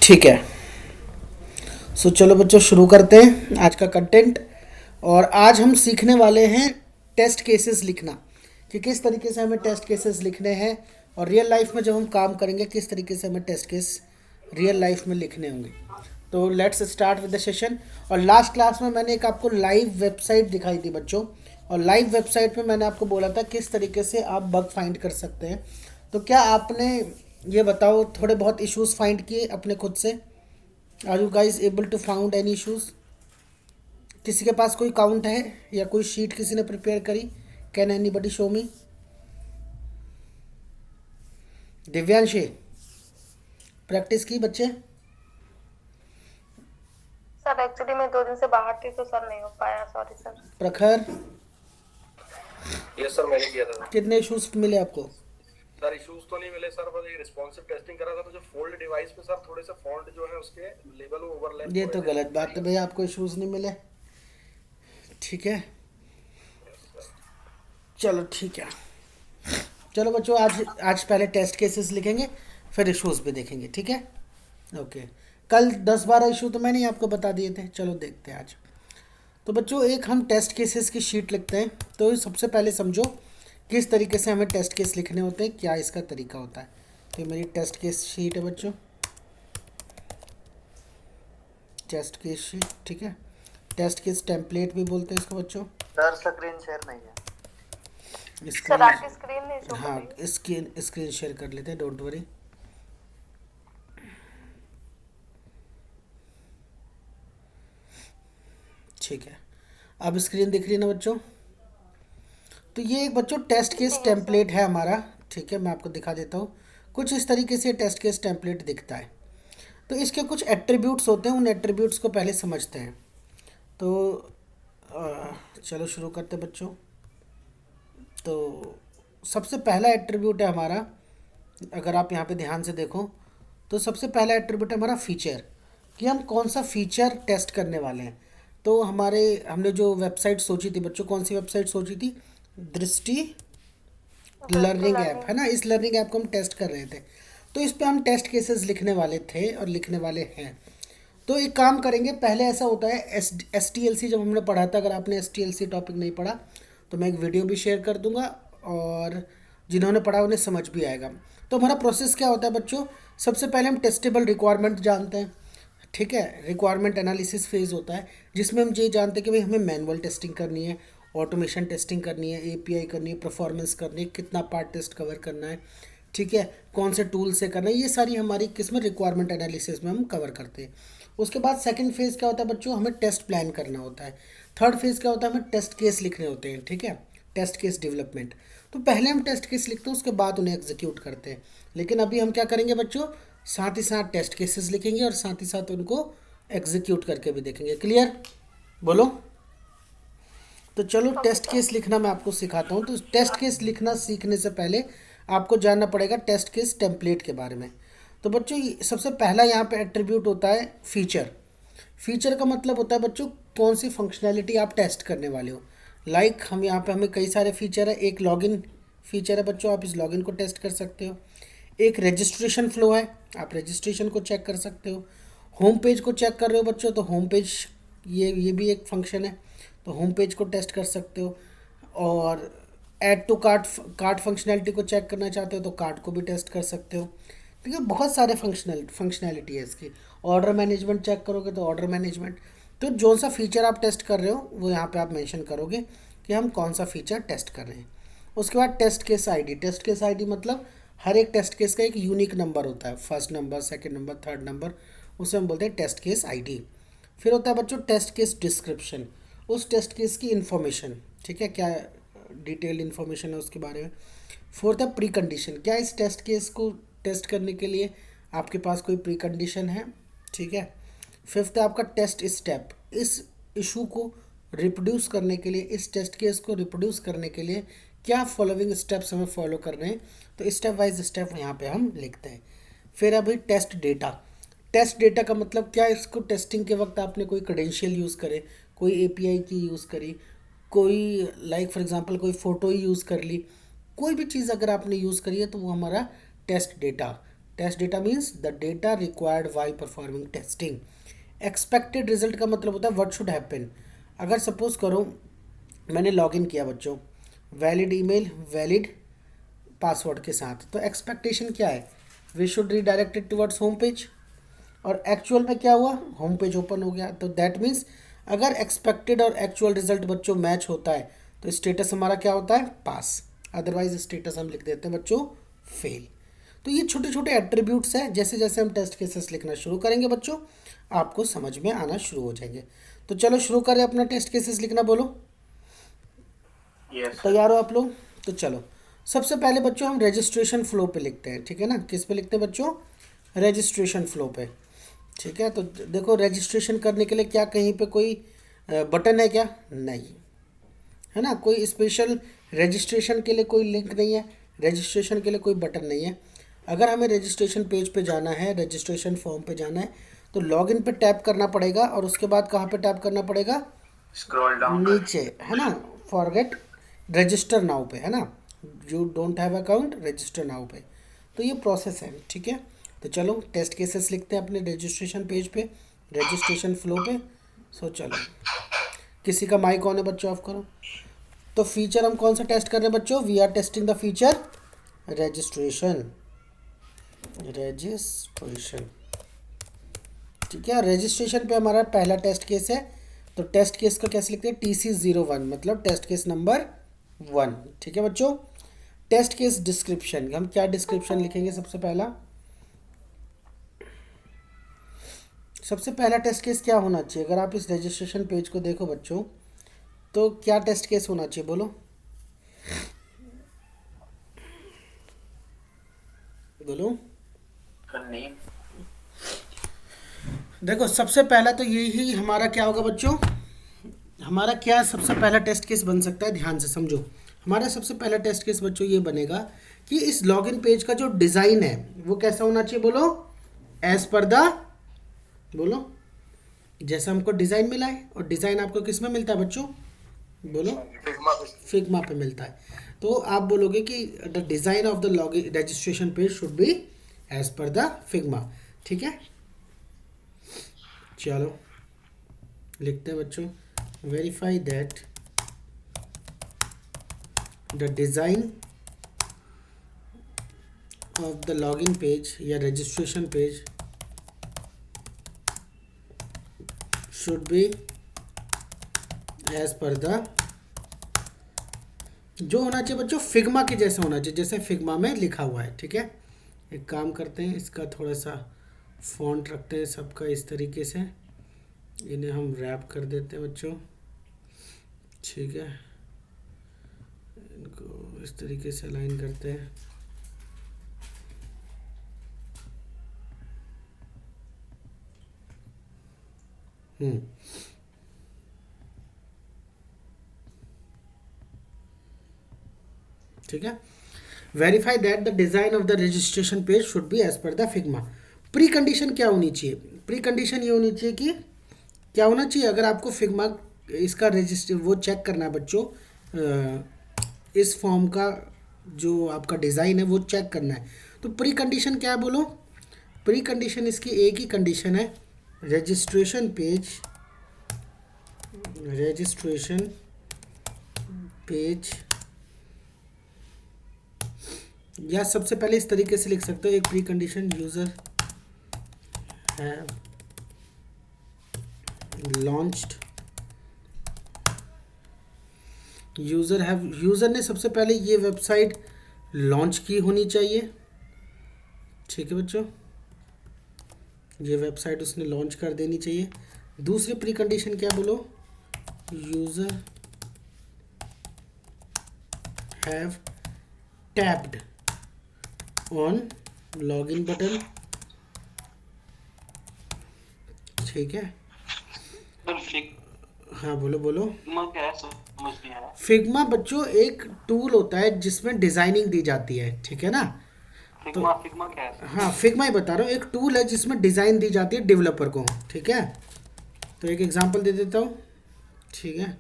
ठीक है। चलो बच्चों शुरू करते हैं आज का कंटेंट। और आज हम सीखने वाले हैं टेस्ट केसेस लिखना, कि किस तरीके से हमें टेस्ट केसेस लिखने हैं और रियल लाइफ में जब हम काम करेंगे किस तरीके से हमें टेस्ट केस रियल लाइफ में लिखने होंगे। तो let's start with the session. और लास्ट क्लास में मैंने एक आपको लाइव वेबसाइट दिखाई थी बच्चों, और लाइव वेबसाइट में मैंने आपको बोला था किस तरीके से आप बग फाइंड कर सकते हैं। तो क्या आपने, ये बताओ, थोड़े बहुत इश्यूज फाइंड किए अपने खुद से? Are you guys able to found any issues? किसी के पास कोई काउंट है या कोई शीट किसी ने प्रिपेयर करी? Can anybody show me? Divyanshi, practice की बच्चे? सर एक्चुअली मैं 2 दिन से बाहर थी तो सर नहीं हो पाया, सॉरी सर। प्रखर, यस सर, मैंने किया था। कितने इश्यूज मिले आपको? सर इश्यूज तो नहीं मिले सर, बस एक रिस्पॉन्सिव टेस्टिंग करा था तो जो फोल्ड डिवाइस पे सर थोड़े से फॉन्ट जो है उसके लेबल ओवरलैप। ये तो गलत बात है भैया, आपको इश्यूज नहीं मिले। ठीक है, चलो ठीक है। चलो बच्चों, आज पहले टेस्ट केसेस लिखेंगे, फिर इश्यूज भी देखेंगे, ठीक है? ओके। कल 10-12 इशू तो मैंने ही आपको बता दिए थे। चलो देखते हैं आज। तो बच्चों, एक हम टेस्ट केसेस की शीट लिखते हैं। तो सबसे पहले समझो किस तरीके से हमें टेस्ट केस लिखने होते हैं, क्या इसका तरीका होता है। तो मेरी टेस्ट केस शीट है बच्चों, टेस्ट केस शीट, ठीक है। टेस्ट केस टेम्पलेट भी बोलते हैं इसको बच्चों। सर स्क्रीन शेयर नहीं है। सर आपकी स्क्रीन नहीं शो कर हाँ, रही है। स्क्रीन शेयर कर लेते हैं, डोंट वरी। ठीक है, अब स्क्रीन दिख रही है ना बच्चों? तो ये एक बच्चों टेस्ट केस टेम्पलेट है हमारा, ठीक है। मैं आपको दिखा देता हूँ। कुछ इस तरीके से टेस्ट केस टेम्पलेट दिखता है। तो इसके कुछ एट्रीब्यूट्स होते हैं, उन एट्रीब्यूट्स को पहले समझते हैं। तो चलो शुरू करते हैं बच्चों। तो सबसे पहला एट्रीब्यूट है हमारा, अगर आप यहाँ पे ध्यान से देखो तो सबसे पहला एट्रीब्यूट है हमारा फीचर, कि हम कौन सा फीचर टेस्ट करने वाले हैं। तो हमने जो वेबसाइट सोची थी बच्चों, कौन सी वेबसाइट सोची थी? दृष्टि लर्निंग ऐप, है ना? इस लर्निंग ऐप को हम टेस्ट कर रहे थे। तो इस पे हम टेस्ट केसेस लिखने वाले थे और लिखने वाले हैं। तो एक काम करेंगे, पहले ऐसा होता है STLC जब हमने पढ़ा था, अगर आपने STLC टॉपिक नहीं पढ़ा तो मैं एक वीडियो भी शेयर कर दूंगा, और जिन्होंने पढ़ा उन्हें समझ भी आएगा। तो हमारा प्रोसेस क्या होता है बच्चों? सबसे पहले हम टेस्टेबल रिक्वायरमेंट जानते हैं, ठीक है। रिक्वायरमेंट एनालिसिस फेज़ होता है जिसमें हम ये जानते हैं कि भाई हमें मैनुअल टेस्टिंग करनी है, ऑटोमेशन टेस्टिंग करनी है, API करनी है, परफॉर्मेंस करनी है, कितना पार्ट टेस्ट कवर करना है, ठीक है, कौन से टूल से करना है। ये सारी हमारी किस्म रिक्वायरमेंट एनालिसिस में हम कवर करते हैं। उसके बाद सेकंड फेज़ क्या होता है बच्चों? हमें टेस्ट प्लान करना होता है। थर्ड फेज़ क्या होता है? हमें टेस्ट केस लिखने होते हैं, ठीक है, टेस्ट केस डेवलपमेंट। तो पहले हम टेस्ट केस लिखते हैं, उसके बाद उन्हें एग्जीक्यूट करते हैं। लेकिन अभी हम क्या करेंगे बच्चों? साथ ही साथ टेस्ट केसेस लिखेंगे और साथ ही साथ उनको एग्जीक्यूट करके भी देखेंगे। क्लियर? बोलो। तो चलो टेस्ट केस लिखना मैं आपको सिखाता हूँ। तो टेस्ट केस लिखना सीखने से पहले आपको जानना पड़ेगा टेस्ट केस टेम्पलेट के बारे में। तो बच्चों, सबसे पहला यहाँ पे एट्रीब्यूट होता है फीचर। फीचर का मतलब होता है बच्चों कौन सी फंक्शनैलिटी आप टेस्ट करने वाले हो। लाइक हम यहाँ पे, हमें कई सारे फीचर है। एक लॉगिन फीचर है बच्चों, आप इस लॉगिन को टेस्ट कर सकते हो। एक रजिस्ट्रेशन फ्लो है, आप रजिस्ट्रेशन को चेक कर सकते हो। होम पेज को चेक कर रहे हो बच्चों, तो होम पेज, ये भी एक फंक्शन है, तो होम पेज को टेस्ट कर सकते हो। और ऐड टू कार्ट फंक्शनैलिटी को चेक करना चाहते हो तो कार्ट को भी टेस्ट कर सकते हो। ठीक है, बहुत सारे फंक्शनैलिटी है इसकी। ऑर्डर मैनेजमेंट चेक करोगे तो ऑर्डर मैनेजमेंट। तो जो सा फीचर आप टेस्ट कर रहे हो वो यहाँ पे आप मेंशन करोगे कि हम कौन सा फीचर टेस्ट कर रहे हैं। उसके बाद test case ID. Test case ID मतलब हर एक टेस्ट केस का एक यूनिक नंबर होता है, first number, second number, third number, उसे हम बोलते हैं टेस्ट केस आईडी। फिर होता है बच्चों टेस्ट केस डिस्क्रिप्शन, उस टेस्ट केस की इन्फॉर्मेशन, ठीक है, क्या डिटेल्ड इन्फॉर्मेशन है उसके बारे में। फोर्थ है प्री कंडीशन, क्या इस टेस्ट केस को टेस्ट करने के लिए आपके पास कोई प्री कंडीशन है, ठीक है। फिफ्थ है आपका टेस्ट स्टेप, इस इशू को रिप्रोड्यूस करने के लिए, इस टेस्ट केस को रिप्रोड्यूस करने के लिए क्या फॉलोइंग स्टेप्स हमें फॉलो करने हैं। तो स्टेप वाइज स्टेप यहाँ पे हम लिखते हैं। फिर अभी टेस्ट डेटा। टेस्ट डेटा का मतलब क्या, इसको टेस्टिंग के वक्त आपने कोई क्रेडेंशियल यूज़ करे, कोई API की यूज़ करी, कोई लाइक फॉर एग्जांपल कोई फ़ोटो ही यूज़ कर ली, कोई भी चीज़ अगर आपने यूज़ करी है तो वो हमारा test test data means the data required while performing testing. Expected result का मतलब होता है व्हाट शुड हैपन। अगर सपोज करो मैंने लॉगिन किया बच्चों, वैलिड ईमेल वैलिड पासवर्ड के साथ, तो एक्सपेक्टेशन क्या है, we should redirected towards home page, और एक्चुअल में क्या हुआ, होम पेज ओपन हो गया। तो दैट मीन्स अगर एक्सपेक्टेड और एक्चुअल रिजल्ट बच्चों मैच होता है तो स्टेटस हमारा क्या होता है, पास। अदरवाइज स्टेटस हम लिख देते हैं बच्चों फेल। तो ये छोटे छोटे एट्रीब्यूट्स हैं, जैसे जैसे हम टेस्ट केसेस लिखना शुरू करेंगे बच्चों आपको समझ में आना शुरू हो जाएंगे। तो चलो शुरू करें अपना टेस्ट केसेस लिखना, बोलो यस तैयार हो आप लोग। तो चलो सबसे पहले बच्चों हम रजिस्ट्रेशन फ्लो पे लिखते हैं, ठीक है ना। किस पे लिखते हैं बच्चों, रजिस्ट्रेशन फ्लो पे, ठीक है। तो देखो रजिस्ट्रेशन करने के लिए क्या कहीं पे कोई बटन है क्या, नहीं है ना, कोई स्पेशल रजिस्ट्रेशन के लिए कोई लिंक नहीं है, रजिस्ट्रेशन के लिए कोई बटन नहीं है। अगर हमें रजिस्ट्रेशन पेज पे जाना है, रजिस्ट्रेशन फॉर्म पे जाना है, तो लॉगिन पे टैप करना पड़ेगा, और उसके बाद कहाँ पे टैप करना पड़ेगा, स्क्रॉल डाउन नीचे है ना, फॉरगेट रजिस्टर नाउ पे, है ना, you don't have account register now पे। तो ये प्रोसेस है, ठीक है। तो चलो टेस्ट केसेस लिखते हैं अपने रजिस्ट्रेशन पेज पे, रजिस्ट्रेशन फ्लो पे। सो चलो किसी का माइक ऑन है बच्चों, ऑफ करो। तो फीचर हम कौन सा टेस्ट कर रहे हैं बच्चों, we are testing the feature registration, registration, ठीक है। रजिस्ट्रेशन पे हमारा पहला टेस्ट केस है, तो टेस्ट केस को कैसे लिखते हैं, TC01 मतलब टेस्ट केस नंबर 1, ठीक है बच्चों। टेस्ट केस डिस्क्रिप्शन, हम क्या डिस्क्रिप्शन लिखेंगे, सबसे पहला टेस्ट केस क्या होना चाहिए। अगर आप इस रजिस्ट्रेशन पेज को देखो बच्चों, तो क्या टेस्ट केस होना चाहिए, बोलो बोलो। नेम देखो सबसे पहला तो यही हमारा क्या होगा बच्चों, हमारा क्या सबसे पहला टेस्ट केस बन सकता है, ध्यान से समझो। हमारा सबसे पहला टेस्ट केस बच्चों ये बनेगा कि इस लॉगिन पेज का जो डिज़ाइन है वो कैसा होना चाहिए, बोलो एज पर द, बोलो जैसा हमको डिज़ाइन मिला है। और डिज़ाइन आपको किस में मिलता है बच्चों, बोलो फिग्मा पे मिलता है। तो आप बोलोगे कि the design of the login registration page should be as per the Figma, ठीक है। चलो लिखते हैं बच्चों, verify that the design of the login page या registration page should be as per the, जो होना चाहिए बच्चों फिग्मा के जैसा होना चाहिए, जैसे फिग्मा में लिखा हुआ है, ठीक है। एक काम करते हैं, इसका थोड़ा सा फॉन्ट रखते हैं सबका इस तरीके से, इन्हें हम रैप कर देते हैं बच्चों, ठीक है। इनको इस तरीके से अलाइन करते हैं। ठीक है। Verify that the design of the registration page should be as per the Figma. Precondition क्या होनी चाहिए, प्री कंडीशन ये होनी चाहिए कि क्या होना चाहिए, अगर आपको फिग्मा इसका रजिस्टर वो चेक करना है बच्चों, इस फॉर्म का जो आपका डिज़ाइन है वो चेक करना है, तो प्री कंडीशन क्या है, बोलो। प्री कंडीशन इसकी एक ही कंडीशन है, रजिस्ट्रेशन पेज या सबसे पहले इस तरीके से लिख सकते हो, एक pre condition user have launched, user ने सबसे पहले ये वेबसाइट लॉन्च की होनी चाहिए, ठीक है बच्चों, ये वेबसाइट उसने लॉन्च कर देनी चाहिए। दूसरी प्री कंडीशन क्या, बोलो, user have tapped on login button, ठीक है। हाँ बोलो बोलो। फिग्मा बच्चों एक टूल होता है जिसमें डिज़ाइनिंग दी जाती है, ठीक है ना। फिग्मा क्या है? हाँ फिग्मा ही बता रहा हूँ, एक टूल है जिसमें डिज़ाइन दी जाती है डेवलपर को, ठीक है। तो एक एग्जांपल दे देता हूँ, ठीक है,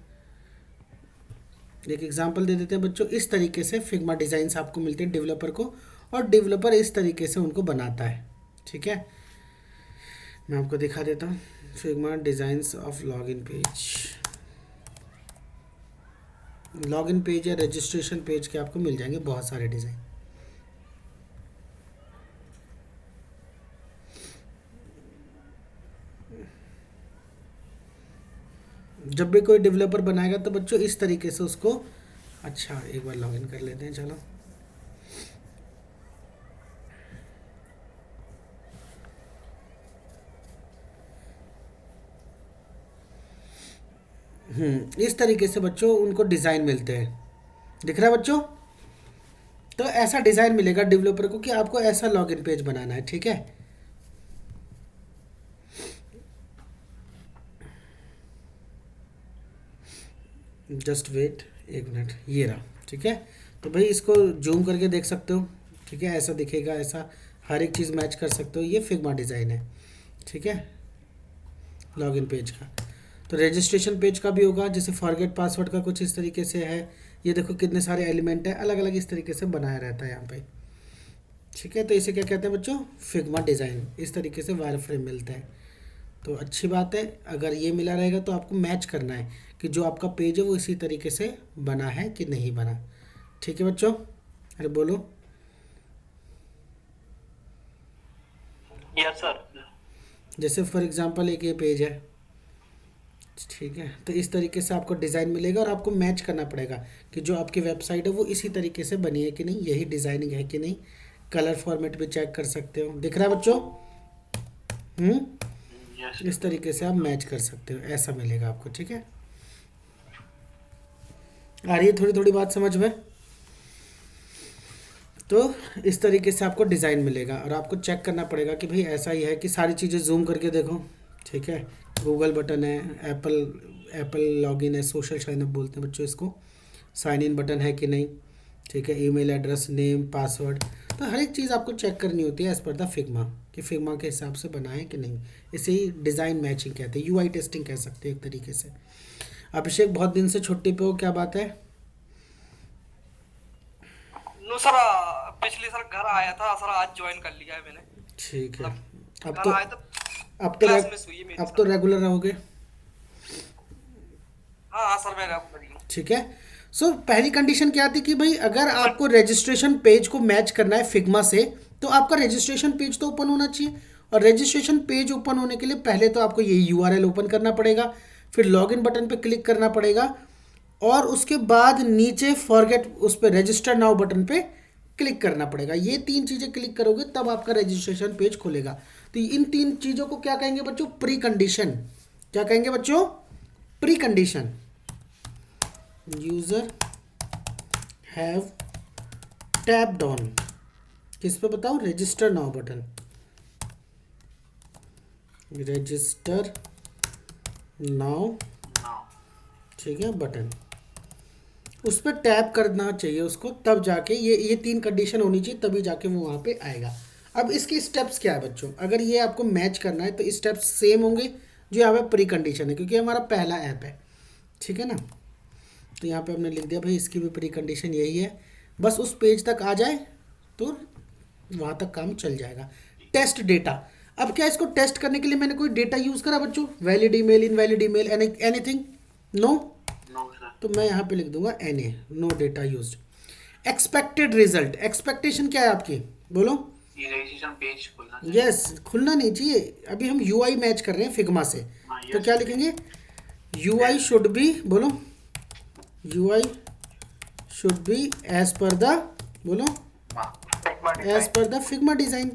एक एग्जांपल दे देते हैं बच्चों। इस तरीके से फिग्मा डिज़ाइंस आपको मिलते हैं डेवलपर को, और डेवलपर इस तरीके से उनको बनाता है। ठीक है, मैं आपको दिखा देता हूँ Figma designs of log n page. Login page या रजिस्ट्रेशन पेज के आपको मिल जाएंगे बहुत सारे डिज़ाइन। जब भी कोई डेवलपर बनाएगा तो बच्चों इस तरीके से उसको, अच्छा एक बार लॉगिन कर लेते हैं, चलो। इस तरीके से बच्चों उनको डिज़ाइन मिलते हैं। दिख रहा है बच्चों? तो ऐसा डिज़ाइन मिलेगा डेवलपर को कि आपको ऐसा लॉगिन पेज बनाना है। ठीक है, जस्ट वेट एक मिनट, ये रहा। ठीक है, तो भाई इसको जूम करके देख सकते हो। ठीक है, ऐसा दिखेगा, ऐसा हर एक चीज़ मैच कर सकते हो। ये फिग्मा डिज़ाइन है। ठीक है, लॉगिन पेज का। तो रजिस्ट्रेशन पेज का भी होगा, जैसे फॉरगेट पासवर्ड का कुछ इस तरीके से है। ये देखो कितने सारे एलिमेंट है, अलग अलग इस तरीके से बनाया रहता है यहाँ पे। ठीक है, तो इसे क्या कहते हैं बच्चों? Figma design. इस तरीके से वायर फ्रेम मिलता है। तो अच्छी बात है, अगर ये मिला रहेगा तो आपको मैच करना है कि जो आपका पेज है वो इसी तरीके से बना है कि नहीं बना। ठीक है बच्चों, अरे बोलो। Yes sir. जैसे फॉर एग्जांपल एक ये पेज है, ठीक है, तो इस तरीके से आपको डिज़ाइन मिलेगा और आपको मैच करना पड़ेगा कि जो आपकी वेबसाइट है वो इसी तरीके से बनी है कि नहीं, यही डिज़ाइनिंग है कि नहीं। कलर फॉर्मेट भी चेक कर सकते हो। दिख रहा है बच्चों? यस। इस तरीके से आप मैच कर सकते हो, ऐसा मिलेगा आपको। ठीक है, आ रही है थोड़ी थोड़ी बात समझ में? तो इस तरीके से आपको डिज़ाइन मिलेगा और आपको चेक करना पड़ेगा कि भाई ऐसा ही है कि सारी चीज़ें जूम करके देखो। ठीक है, गूगल बटन है, एप्पल लॉगिन है, सोशल साइन अप बोलते हैं बच्चों इसको, साइन इन बटन है कि नहीं। ठीक है, ईमेल एड्रेस, नेम, पासवर्ड, तो हर एक चीज़ आपको चेक करनी होती है एज़ पर द फिग्मा कि फिग्मा के हिसाब से बना है कि नहीं। इसे ही डिज़ाइन मैचिंग कहते हैं, यूआई टेस्टिंग कह सकते हैं एक तरीके से। अभिषेक बहुत दिन से छुट्टी पे हो, क्या बात है? नो सर, पिछले सर घर आया था सर, आज ज्वाइन कर लिया है मैंने। ठीक है, अब घर तो आया था, अब तो क्लास मिस हुई है मेरी अब तो सर। रेगुलर रहोगे। हाँ हाँ सर, मैं रेगुलर ही हूँ। ठीक है, सो पहली कंडीशन क्या थी कि भाई अगर आपको रजिस्ट्रेशन पेज को मैच करना है फिग्मा से तो आपका रजिस्ट्रेशन पेज तो ओपन होना चाहिए। और रजिस्ट्रेशन पेज ओपन होने के लिए पहले तो आपको ये यूआरएल ओपन करना पड़ेगा, फिर लॉगिन बटन पे क्लिक करना पड़ेगा और उसके बाद नीचे फॉरगेट उस पर रजिस्टर नाउ बटन पे क्लिक करना पड़ेगा। ये 3 चीज़ें क्लिक करोगे तब आपका रजिस्ट्रेशन पेज खुलेगा। तो इन 3 चीज़ों को क्या कहेंगे बच्चों? Pre condition. क्या कहेंगे बच्चों? Pre condition. User have tapped on, किस पे बताओ? Register now button, register now, ठीक है, बटन, उस पर टैप करना चाहिए उसको, तब जाके ये 3 कंडीशन होनी चाहिए, तभी जाके वो वहाँ पे आएगा। अब इसके स्टेप्स क्या है बच्चों? अगर ये आपको मैच करना है तो स्टेप्स सेम होंगे जो यहाँ पे प्री कंडीशन है, क्योंकि हमारा पहला ऐप है। ठीक है ना, तो यहाँ पे हमने लिख दिया भाई इसकी भी प्री कंडीशन यही है, बस उस पेज तक आ जाए तो वहाँ तक काम चल जाएगा। टेस्ट डेटा, अब क्या इसको टेस्ट करने के लिए मैंने कोई डेटा यूज़ करा बच्चों? Valid email, invalid email, anything? No. तो मैं यहाँ पे लिख दूंगा NA, no data used. Expected result, expectation क्या है आपकी? बोलो। ये रजिस्ट्रेशन पेज खुलना चाहिए। यस, खुलना नहीं चाहिए। अभी हम UI मैच कर रहे हैं फिग्मा से, तो क्या लिखेंगे? UI शुड बी, बोलो, UI should be as per the, बोलो, as per the Figma design.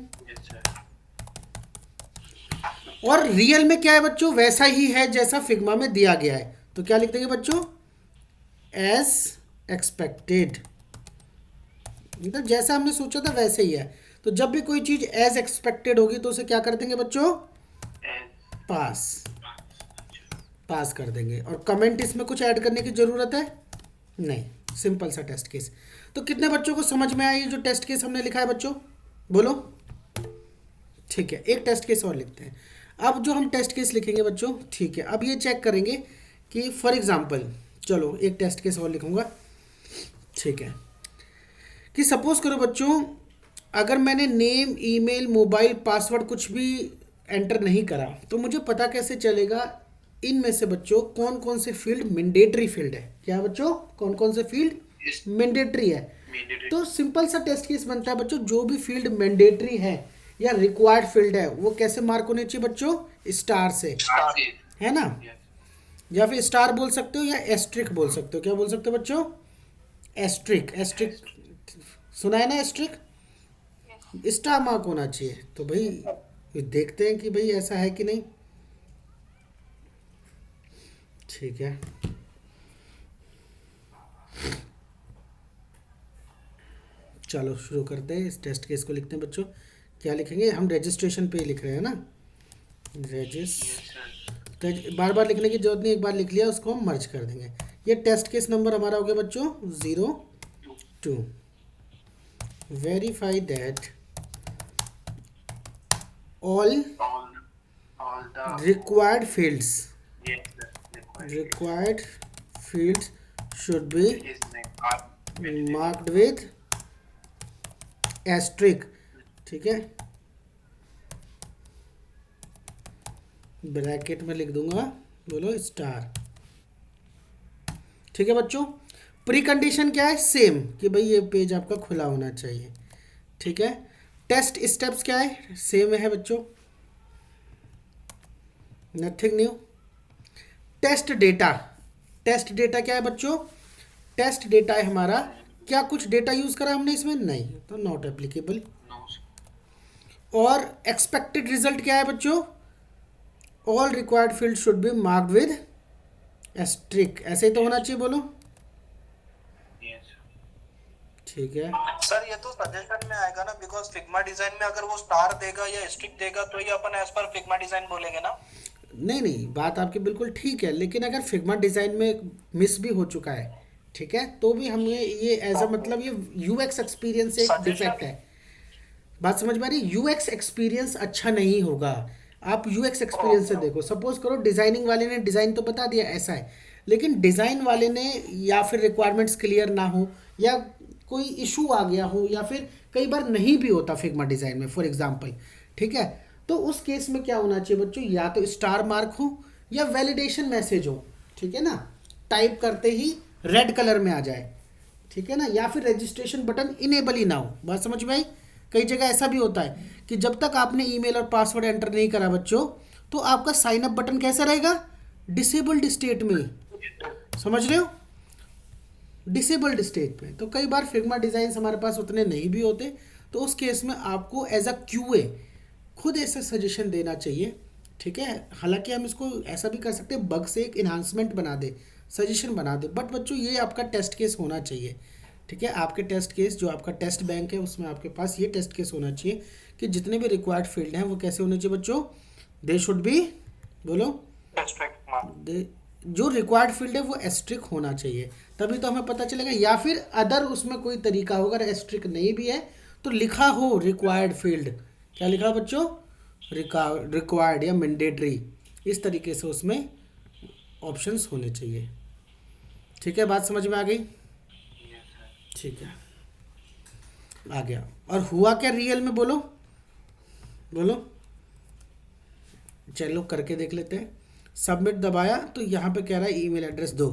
और रियल में क्या है बच्चों? वैसा ही है जैसा फिग्मा में दिया गया है। तो क्या लिख देंगे बच्चों? एज एक्सपेक्टेड, मतलब जैसा हमने सोचा था वैसे ही है। तो जब भी कोई चीज़ एज एक्सपेक्टेड होगी तो उसे क्या कर देंगे बच्चों? पास कर देंगे। और कमेंट इसमें कुछ ऐड करने की ज़रूरत है नहीं, सिंपल सा टेस्ट केस। तो कितने बच्चों को समझ में आया ये जो टेस्ट केस हमने लिखा है बच्चों? बोलो। ठीक है, एक टेस्ट केस और लिखते हैं। अब जो हम टेस्ट केस लिखेंगे बच्चों, ठीक है, अब ये चेक करेंगे कि फॉर एग्जांपल, चलो एक टेस्ट केस और लिखूंगा। ठीक है, कि सपोज करो बच्चों अगर मैंने नेम, ईमेल, मोबाइल, पासवर्ड कुछ भी एंटर नहीं करा तो मुझे पता कैसे चलेगा इनमें से बच्चों कौन कौन से फील्ड मैंडेटरी फील्ड है? क्या बच्चों, कौन कौन से फील्ड मैंडेटरी है? तो सिंपल सा टेस्ट केस बनता है बच्चों, जो भी फील्ड मैंडेटरी है या रिक्वायर्ड फील्ड है वो कैसे मार्क होने चाहिए बच्चों? स्टार से, है ना? या फिर स्टार बोल सकते हो या एस्ट्रिक बोल सकते हो। क्या बोल सकते हो बच्चों? एस्ट्रिक। एस्ट्रिक सुना है ना? एस्ट्रिक स्टार मार्क होना चाहिए। तो भाई देखते हैं कि भाई ऐसा है कि नहीं। ठीक है, चलो शुरू करते हैं। इस टेस्ट केस को लिखते हैं बच्चों। क्या लिखेंगे हम? रजिस्ट्रेशन पे ही लिख रहे हैं ना, बार बार लिखने की जरूरत नहीं, एक बार लिख लिया उसको हम मर्ज कर देंगे। ये टेस्ट केस नंबर हमारा हो गया बच्चों 02। Verify that all required fields should be marked with asterisk। ठीक है, ब्रैकेट में लिख दूंगा, बोलो स्टार। ठीक है बच्चों, प्री कंडीशन क्या है? सेम, कि भाई ये पेज आपका खुला होना चाहिए। ठीक है, टेस्ट स्टेप्स क्या है? सेम है बच्चों, nothing new. Test data, test data क्या है बच्चों? टेस्ट डेटा है हमारा, क्या कुछ डेटा यूज करा हमने इसमें? नहीं, तो नॉट एप्लीकेबल। और एक्सपेक्टेड रिजल्ट क्या है बच्चों? All required field should be marked with asterisk. ऐसे ही तो होना चाहिए, बोलो। ठीक है सर, ये तो सजेशन में आएगा ना, बिकॉज फिग्मा डिजाइन में अगर वो स्टार देगा या स्ट्रिक देगा तो ये अपन एज पर फिग्मा डिजाइन बोलेंगे ना। नहीं नहीं, बात आपकी बिल्कुल ठीक है, लेकिन अगर फिग्मा डिज़ाइन में मिस भी हो चुका है, ठीक है, तो भी हमें ये एज अ मतलब ये यूएक्स एक्सपीरियंस एक डिफेक्ट है। बात समझ में आ रही? यूएक्स एक्सपीरियंस अच्छा नहीं होगा। आप यूएक्स एक्सपीरियंस से देखो, सपोज करो डिज़ाइनिंग वाले ने डिज़ाइन तो बता दिया ऐसा है, लेकिन डिज़ाइन वाले ने या फिर रिक्वायरमेंट्स क्लियर ना हो या कोई इशू आ गया हो, या फिर कई बार नहीं भी होता फिग्मा डिज़ाइन में फॉर एग्जांपल, ठीक है, तो उस केस में क्या होना चाहिए बच्चों? या तो स्टार मार्क हो या वैलिडेशन मैसेज हो, ठीक है ना, टाइप करते ही रेड कलर में आ जाए, ठीक है ना, या फिर रजिस्ट्रेशन बटन इनेबल ही ना हो। बात समझ में आई? कई जगह ऐसा भी होता है कि जब तक आपने ईमेल और पासवर्ड एंटर नहीं करा बच्चों, तो आपका साइन अप बटन कैसा रहेगा? डिसेबल्ड स्टेट में, समझ रहे हो? डिसेबल्ड स्टेट में। तो कई बार फिग्मा डिज़ाइन हमारे पास उतने नहीं भी होते, तो उस केस में आपको एज अ क्यूए खुद ऐसा सजेशन देना चाहिए, ठीक है। हालांकि हम इसको ऐसा भी कर सकते हैं, बग से एक इन्हांसमेंट बना दे, सजेशन बना दे, बट बच्चों ये आपका टेस्ट केस होना चाहिए, ठीक है। आपके टेस्ट केस जो आपका टेस्ट बैंक है उसमें आपके पास ये टेस्ट केस होना चाहिए कि जितने भी रिक्वायर्ड फील्ड हैं वो कैसे होने चाहिए बच्चों? दे शुड बी, बोलो, जो रिक्वायर्ड फील्ड है वो एस्ट्रिक होना चाहिए, तभी तो हमें पता चलेगा। या फिर अदर उसमें कोई तरीका होगा, अगर एस्ट्रिक नहीं भी है तो लिखा हो रिक्वायर्ड फील्ड, क्या लिखा बच्चों? रिक्वायर्ड या मैंडेटरी, इस तरीके से उसमें ऑप्शंस होने चाहिए। ठीक है, बात समझ में आ गई? ठीक है, आ गया। और हुआ क्या रियल में, बोलो बोलो, चलो करके देख लेते हैं। सबमिट दबाया तो यहाँ पे कह रहा है ईमेल एड्रेस दो,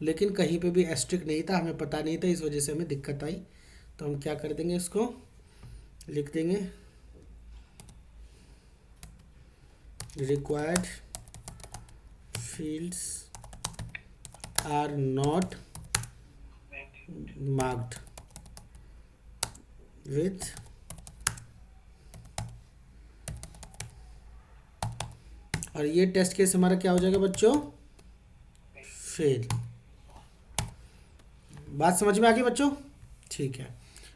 लेकिन कहीं पे भी एस्ट्रिक नहीं था, हमें पता नहीं था, इस वजह से हमें दिक्कत आई। तो हम क्या कर देंगे, इसको लिख देंगे required fields are not marked with और ये टेस्ट केस हमारा क्या हो जाएगा बच्चों? फेल। बात समझ में आ गई बच्चों? ठीक है,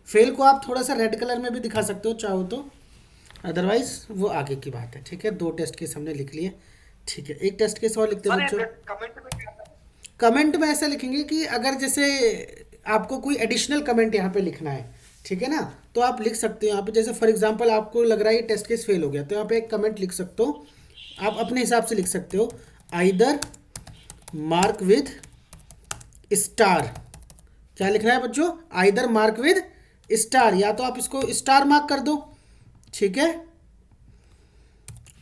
फेल को आप थोड़ा सा रेड कलर में भी दिखा सकते हो चाहो तो, अदरवाइज वो आगे की बात है। ठीक है, 2 टेस्ट केस हमने लिख लिए। ठीक है, एक टेस्ट केस और लिखते हैं बच्चों। कमेंट में ऐसा लिखेंगे कि अगर जैसे आपको कोई एडिशनल कमेंट यहाँ पे लिखना है, ठीक है ना, तो आप लिख सकते हो यहाँ पे। जैसे फॉर एग्जांपल आपको लग रहा है ये टेस्ट केस फेल हो गया, तो यहाँ पे एक कमेंट लिख सकते हो, आप अपने हिसाब से लिख सकते हो, आइदर मार्क विद स्टार। क्या लिखना है बच्चों? आइदर मार्क विद स्टार, या तो आप इसको स्टार मार्क कर दो, ठीक है,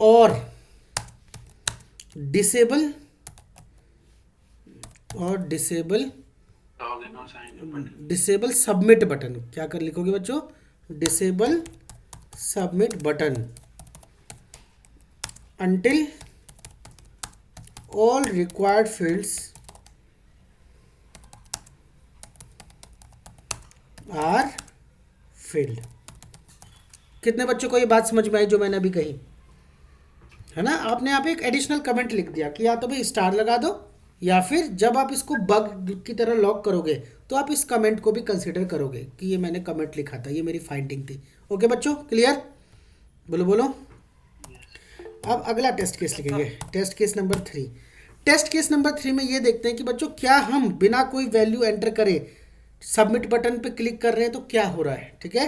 और डिसेबल लॉगिन और sign in button. Disable submit button. क्या कर लिखोगे बच्चों? Disable submit button until all required fields are filled। कितने बच्चों को ये बात समझ में आई जो मैंने अभी कही है ना? आपने यहाँ पे एक एडिशनल कमेंट लिख दिया कि या तो भाई स्टार लगा दो, या फिर जब आप इसको बग की तरह लॉक करोगे तो आप इस कमेंट को भी कंसिडर करोगे कि ये मैंने कमेंट लिखा था, ये मेरी फाइंडिंग थी। ओके बच्चों, क्लियर? बोलो बोलो। अब अगला टेस्ट केस लिखेंगे, test case number 3। Test case number 3 में ये देखते हैं कि बच्चों क्या हम बिना कोई वैल्यू एंटर करे सबमिट बटन पे क्लिक कर रहे हैं तो क्या हो रहा है, ठीक है?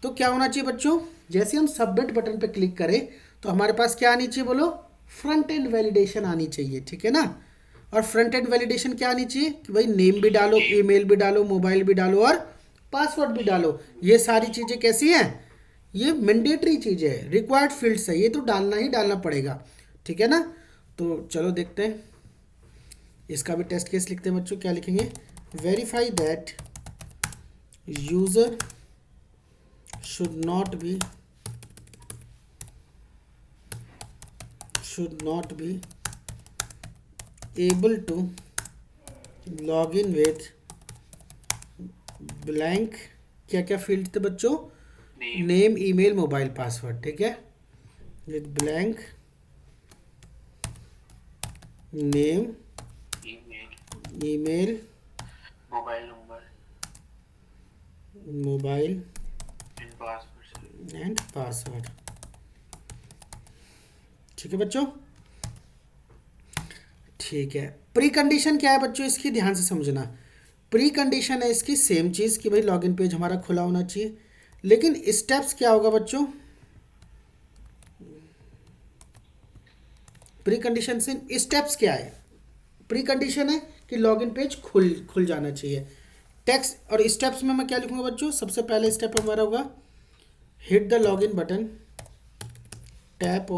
तो क्या होना चाहिए बच्चों? जैसे हम सबमिट बटन पे क्लिक करें तो हमारे पास क्या आनी चाहिए? बोलो, फ्रंट एंड वैलिडेशन आनी चाहिए, ठीक है ना? और फ्रंट एंड वैलिडेशन क्या आनी चाहिए कि भाई नेम भी डालो, ईमेल भी डालो, मोबाइल भी डालो और पासवर्ड भी डालो। ये सारी चीज़ें कैसी हैं? ये मैंडेटरी चीज़ है, रिक्वायर्ड फील्ड्स है, ये तो डालना ही डालना पड़ेगा, ठीक है ना? तो चलो देखते हैं, इसका भी टेस्ट केस लिखते हैं बच्चों। क्या लिखेंगे? Verify that user should not be able to log in with blank, क्या क्या फील्ड थे बच्चों? नेम, ईमेल, मोबाइल, पासवर्ड, ठीक है? With blank name, email, mobile and password, ठीक है बच्चों? ठीक है। प्री कंडीशन क्या है बच्चों इसकी? ध्यान से समझना। प्री कंडीशन है इसकी सेम चीज़ कि भाई लॉगिन पेज हमारा खुला होना चाहिए, लेकिन स्टेप्स क्या होगा बच्चों? प्री कंडीशन से स्टेप्स क्या है? प्री कंडीशन है कि लॉगिन पेज खुल जाना चाहिए। टेक्स्ट और स्टेप्स में मैं क्या लिखूंगा बच्चों? सबसे पहले स्टेप हमारा होगा hit the login button, tap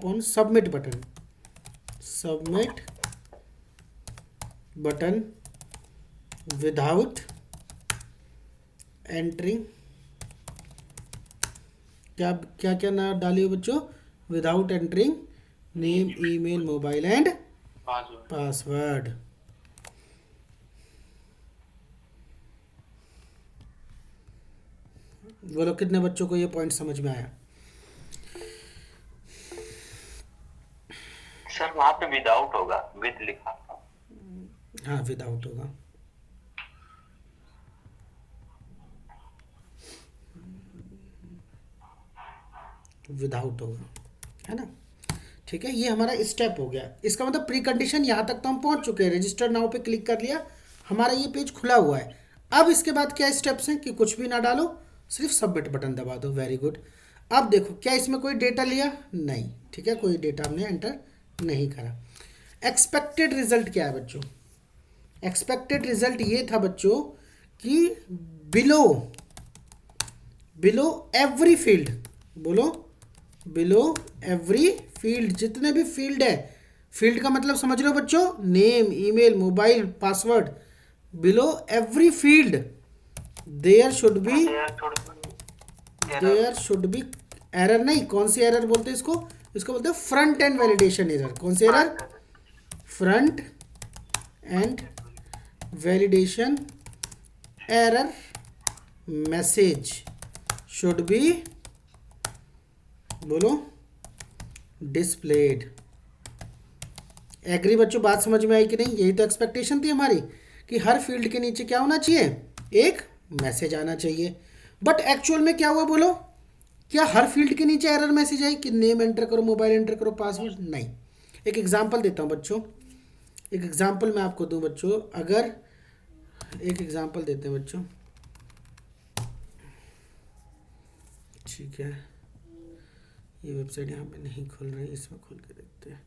on submit button without entering, क्या ना डालिए बच्चों? Without entering name, email, mobile and password. बोलो कितने बच्चों को ये पॉइंट समझ में आया? सर वहां पे विदाउट होगा, विद लिखा था। हाँ विदाउट होगा। विदाउट होगा, है ना? ठीक है, ये हमारा स्टेप हो गया। इसका मतलब प्री कंडीशन यहाँ तक तो हम पहुँच चुके हैं। रजिस्टर नाउ पे क्लिक कर लिया, हमारा ये पेज खुला हुआ है। अब इसके बाद क्या स्टेप्स हैं कि कुछ भी ना डालो, सिर्फ सबमिट बटन दबा दो। Very good. अब देखो, क्या इसमें कोई डेटा लिया? नहीं, ठीक है, कोई डेटा हमने एंटर नहीं करा। एक्सपेक्टेड रिजल्ट क्या है बच्चों? एक्सपेक्टेड रिजल्ट ये था बच्चों कि बिलो एवरी फील्ड, बोलो बिलो एवरी फील्ड, जितने भी फील्ड है, फील्ड का मतलब समझ रहे हो बच्चों? Name, email, mobile, password, below every field there should be error. नहीं, कौन सी एरर बोलते हैं इसको? इसको बोलते हैं फ्रंट एंड वैलिडेशन एरर। कौन सी error? Front end validation error message should be, बोलो, डिस्प्लेड। एग्री बच्चों? बात समझ में आई कि नहीं? यही तो एक्सपेक्टेशन थी हमारी कि हर फील्ड के नीचे क्या होना चाहिए? एक मैसेज आना चाहिए। बट एक्चुअल में क्या हुआ बोलो? क्या हर फील्ड के नीचे एरर मैसेज आई कि नेम एंटर करो, मोबाइल एंटर करो, पासवर्ड? नहीं। एक एग्जांपल देता हूं बच्चों, एक एग्जांपल मैं आपको दूं बच्चों। अगर एक एग्जांपल देते हैं बच्चों, ठीक है, ये वेबसाइट यहाँ पे नहीं खुल रही, इसमें खोल के देखते हैं।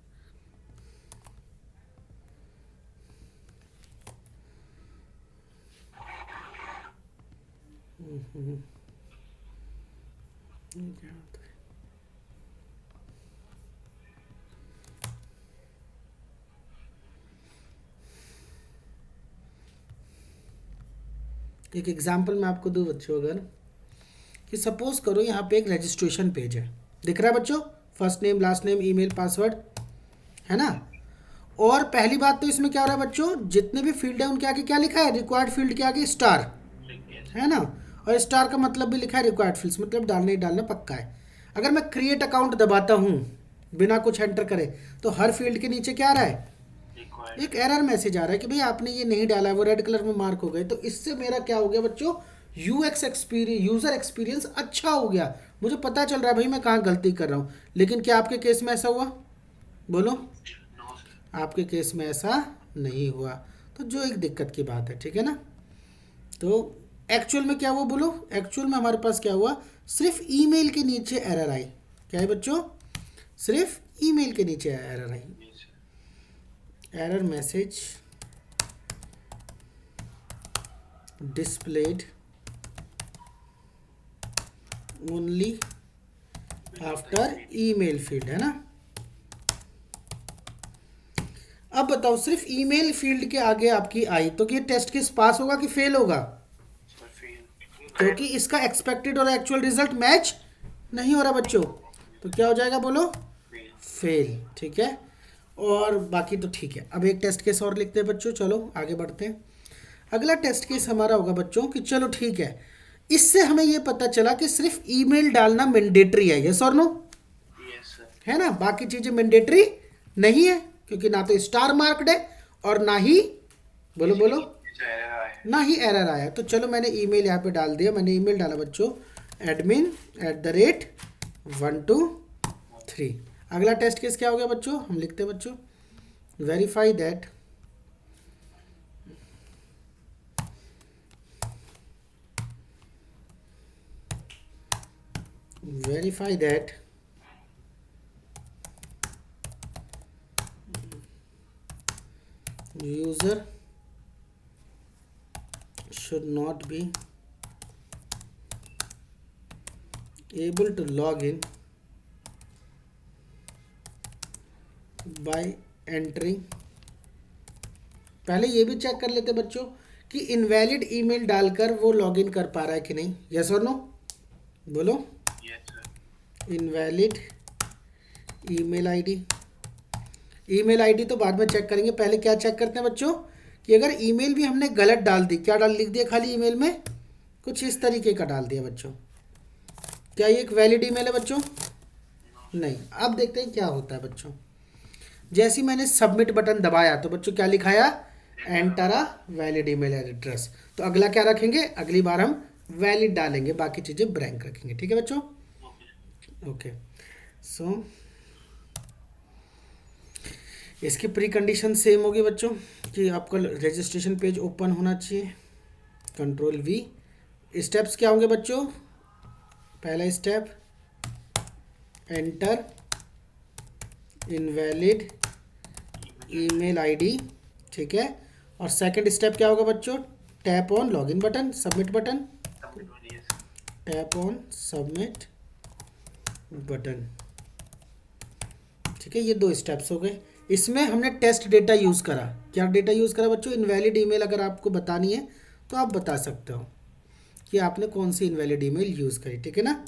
एक एग्जांपल मैं आपको दूं बच्चों, अगर कि सपोज करो यहाँ पे एक रजिस्ट्रेशन पेज है, दिख रहा है बच्चों, first name last name email password, है ना। और पहली बात तो इसमें क्या हो रहा है बच्चों, जितने भी फील्ड है उनके आगे क्या लिखा है, रिक्वायर्ड फील्ड के आगे स्टार, है ना। और स्टार का मतलब भी लिखा है रिक्वायर्ड फील्ड्स, मतलब डालना ही डालना पक्का है। अगर मैं क्रिएट अकाउंट दबाता हूँ बिना कुछ एंटर करे, तो हर फील्ड के नीचे क्या आ रहा है, एक एरर मैसेज आ रहा है कि भाई आपने ये नहीं डाला, वो रेड कलर में मार्क हो गए। तो इससे मेरा क्या हो गया बच्चों, यूएक्स एक्सपीरियंस, यूज़र एक्सपीरियंस अच्छा हो गया, मुझे पता चल रहा है भाई मैं कहाँ गलती कर रहा हूँ। लेकिन क्या आपके केस में ऐसा हुआ, बोलो, आपके केस में ऐसा नहीं हुआ, तो जो एक दिक्कत की बात है, ठीक है ना। तो एक्चुअल में क्या हुआ बोलो, एक्चुअल में हमारे पास क्या हुआ, सिर्फ ईमेल के नीचे एरर आई। क्या है बच्चों, सिर्फ ईमेल के नीचे एरर आई, error message displayed only after email field, है ना। अब बताओ, सिर्फ ईमेल फील्ड के आगे आपकी आई तो ये टेस्ट केस पास होगा कि फेल होगा, क्योंकि इसका एक्सपेक्टेड और एक्चुअल रिजल्ट मैच नहीं हो रहा बच्चों, तो क्या हो जाएगा बोलो, फेल, ठीक है। और बाकी तो ठीक है। अब एक टेस्ट केस और लिखते हैं बच्चों, चलो आगे बढ़ते हैं। अगला टेस्ट केस हमारा होगा बच्चों कि चलो ठीक है, इससे हमें ये पता चला कि सिर्फ ईमेल डालना मैंडेटरी है, यस और नो, है ना, बाकी चीज़ें मैंडेटरी नहीं है, क्योंकि ना तो स्टार मार्क्ड है और ना ही बोलो बोलो ना ही एरर आया। तो चलो मैंने ईमेल यहाँ पे डाल दिया, मैंने ईमेल डाला बच्चों admin@123। अगला टेस्ट केस क्या हो गया बच्चों, हम लिखते हैं बच्चों, verify that user should not be able to log in by entering। पहले ये भी चेक कर लेते बच्चों कि इनवैलिड ईमेल डालकर वो लॉगिन कर पा रहा है कि नहीं, यस और नो, बोलो। इनवैलिड ईमेल आईडी तो बाद में चेक करेंगे, पहले क्या चेक करते हैं बच्चों कि अगर ईमेल भी हमने गलत डाल दी, क्या लिख दिया खाली ईमेल में, कुछ इस तरीके का डाल दिया बच्चों, क्या ये एक वैलिड ईमेल है बच्चों, नहीं। अब देखते हैं क्या होता है बच्चों, जैसे ही मैंने सबमिट बटन दबाया तो बच्चों क्या लिखाया, enter a valid email address. तो अगला क्या रखेंगे, अगली बार हम वैलिड डालेंगे, बाकी चीज़ें ब्लैंक रखेंगे, ठीक है बच्चों, ओके। सो इसकी प्री कंडीशन सेम होगी बच्चों कि आपका रजिस्ट्रेशन पेज ओपन होना चाहिए, कंट्रोल V। स्टेप्स क्या होंगे बच्चों, पहला step enter invalid email ID, ठीक है। और सेकंड स्टेप क्या होगा बच्चों, tap on login button, submit button, tap on submit button, ठीक है। ये दो स्टेप्स हो गए। इसमें हमने टेस्ट डेटा यूज़ करा, क्या डेटा यूज़ करा बच्चों, इनवैलिड ईमेल। अगर आपको बतानी है तो आप बता सकते हो कि आपने कौन सी इनवैलिड ईमेल यूज़ करी, ठीक है ना।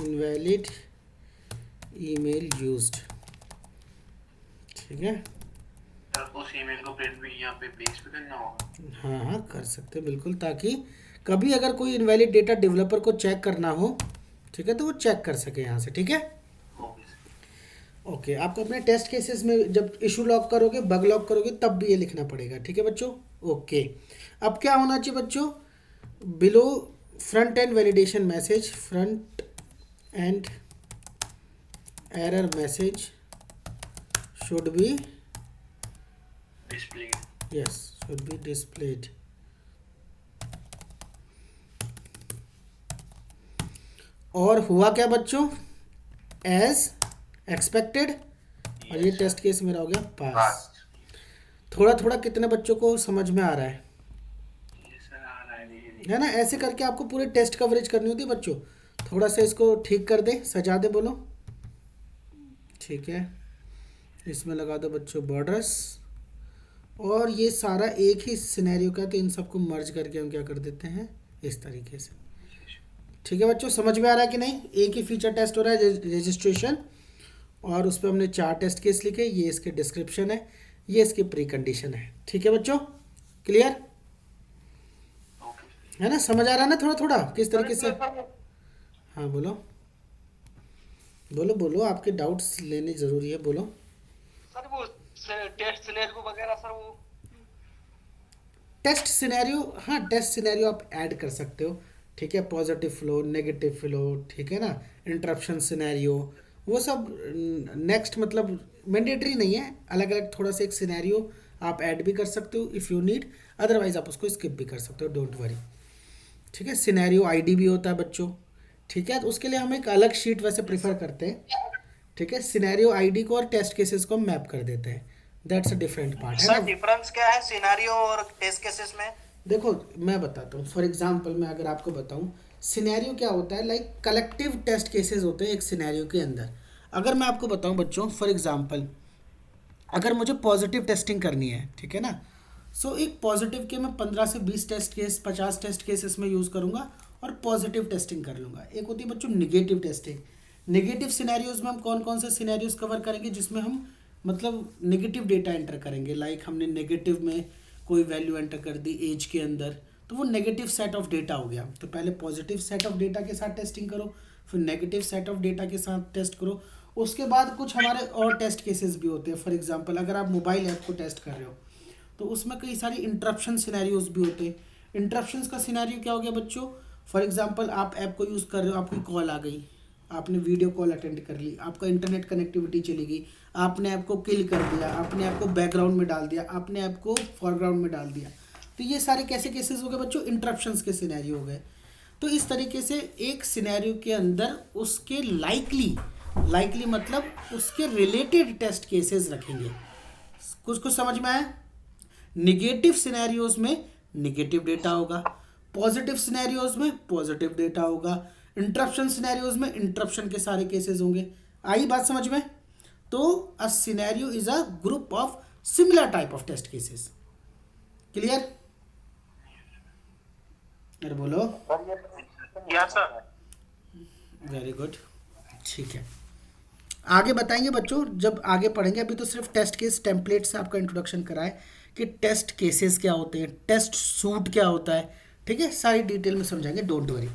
इनवैलिड ईमेल यूज्ड, ठीक है। उस ईमेल को प्रिंट भी यहाँ पे पेस्ट भी करना होगा, हाँ हाँ कर सकते हैं बिल्कुल, ताकि कभी अगर कोई इनवैलिड डेटा डेवलपर को चेक करना हो, ठीक है, तो वो चेक कर सके यहाँ से, ठीक है। ओके, आपको अपने टेस्ट केसेस में जब इशू लॉग करोगे, बग लॉग करोगे, तब भी ये लिखना पड़ेगा, ठीक है बच्चों, ओके। अब क्या होना चाहिए बच्चों, below front end validation message, front end error message should B display, yes should be displayed। और हुआ क्या बच्चों, एज एक्सपेक्टेड, और ये टेस्ट केस मेरा हो गया पास। थोड़ा थोड़ा कितने बच्चों को समझ में आ रहा है, ये सर आ रहा है, है ना। ऐसे करके आपको पूरे टेस्ट कवरेज करनी होती है बच्चों। थोड़ा सा इसको ठीक कर दे, सजा दे, बोलो ठीक है। इसमें लगा दो बच्चों बॉर्डर्स, और ये सारा एक ही सिनेरियो का, तो इन सबको मर्ज करके हम क्या कर देते हैं इस तरीके से। ठीक है बच्चों, समझ में आ रहा है कि नहीं। एक ही फीचर टेस्ट हो रहा है रजिस्ट्रेशन, और उस पर हमने 4 टेस्ट केस लिखे। ये इसके डिस्क्रिप्शन है, ये इसकी प्री कंडीशन है। ठीक है बच्चों, क्लियर है ना, समझ आ रहा है ना थोड़ा थोड़ा किस तरीके से। हाँ बोलो बोलो बोलो, आपके डाउट्स लेने ज़रूरी है, बोलो। सर वो टेस्ट सिनेरियो वगैरह सर, वो टेस्ट सिनेरियो, हाँ टेस्ट सिनेरियो आप ऐड कर सकते हो। ठीक है, पॉजिटिव फ्लो, नेगेटिव फ्लो, ठीक है ना, इंटरप्शन सिनेरियो, वो सब नेक्स्ट मतलब मैंडेटरी नहीं है। अलग अलग थोड़ा सा एक सिनेरियो आप ऐड भी कर सकते हो इफ़ यू नीड, अदरवाइज आप उसको स्किप भी कर सकते हो, डोंट वरी। ठीक है, सिनेरियो आईडी भी होता है बच्चों। ठीक है, तो उसके लिए हम एक अलग शीट वैसे प्रीफर करते हैं। ठीक है, सिनेरियो आईडी को और टेस्ट केसेस को मैप कर देते हैं, दैट्स अ डिफरेंट पार्ट है सर ना। डिफरेंस क्या है सिनेरियो और टेस्ट केसेस में? देखो मैं बताता हूँ, फॉर एग्जांपल मैं अगर आपको बताऊँ, सिनेरियो क्या होता है, लाइक कलेक्टिव टेस्ट केसेस होते हैं एक सिनेरियो के अंदर। अगर मैं आपको बताऊँ बच्चों, फॉर एग्जांपल अगर मुझे पॉजिटिव टेस्टिंग करनी है, ठीक है ना, सो एक पॉजिटिव के मैं 15 से 20 टेस्ट केस, 50 टेस्ट केस इसमें यूज़ करूँगा और पॉजिटिव टेस्टिंग कर लूँगा। एक होती है बच्चों निगेटिव टेस्टिंग। निगेटिव सिनेरियोज में हम कौन कौन से सिनेरियोज कवर करेंगे, जिसमें हम मतलब नेगेटिव डेटा एंटर करेंगे। लाइक हमने नेगेटिव में कोई वैल्यू एंटर कर दी एज के अंदर, तो वो नेगेटिव सेट ऑफ डेटा हो गया। तो पहले पॉजिटिव सेट ऑफ डेटा के साथ टेस्टिंग करो, फिर नेगेटिव सेट ऑफ डेटा के साथ टेस्ट करो। उसके बाद कुछ हमारे और टेस्ट केसेस भी होते हैं। फॉर एग्जांपल अगर आप मोबाइल ऐप को टेस्ट कर रहे हो, तो उसमें कई सारी इंटरप्शन सिनेरियोज भी होते हैं। इंटरप्शंस का सिनेरियो क्या हो गया बच्चों, फॉर एग्जांपल आप ऐप को यूज़ कर रहे हो, आपकी कॉल आ गई, आपने वीडियो कॉल अटेंड कर ली, आपका इंटरनेट कनेक्टिविटी चली गई, आपने ऐप को किल कर दिया, आपने ऐप को बैकग्राउंड में डाल दिया, आपने ऐप को फॉरग्राउंड में डाल दिया। तो ये सारे कैसे केसेस हो गए बच्चों, इंटरप्शंस के सिनेरियो हो गए। तो इस तरीके से एक सिनेरियो के अंदर उसके लाइकली मतलब उसके रिलेटेड टेस्ट केसेस रखेंगे। कुछ कुछ समझ में आया। निगेटिव सिनेरियोज में निगेटिव डेटा होगा, पॉजिटिव सिनेरियोज में पॉजिटिव डेटा होगा, इंटरप्शन सिनेरियोज में इंटरप्शन के सारे केसेस होंगे। आई बात समझ में। तो a scenario is a group of similar type of test cases. Clear, अरे बोलो। Yes sir. वेरी गुड, ठीक है। आगे बताएंगे बच्चों, जब आगे पढ़ेंगे। अभी तो सिर्फ टेस्ट केस टेम्पलेट से आपका इंट्रोडक्शन करा है कि टेस्ट केसेस क्या होते हैं, टेस्ट सूट क्या होता है। ठीक है, सारी डिटेल में समझाएंगे, डोंट वरी।